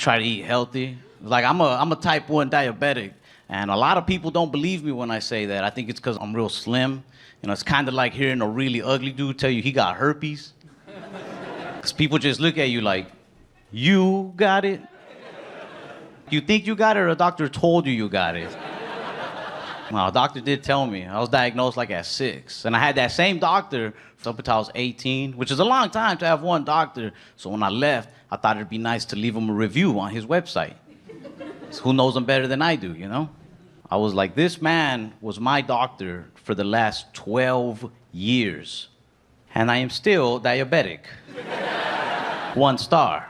try to eat healthy. Like, I'm a type 1 diabetic, and a lot of people don't believe me when I say that. I think it's because I'm real slim. You know, it's kind of like hearing a really ugly dude tell you he got herpes. Because people just look at you like, you got it? You think you got it, or a doctor told you you got it? Well, a doctor did tell me. I was diagnosed like at 6. And I had that same doctor up until I was 18, which is a long time to have one doctor. So when I left, I thought it'd be nice to leave him a review on his website. So who knows him better than I do, you know? I was like, this man was my doctor for the last 12 years. And I am still diabetic. 1 star.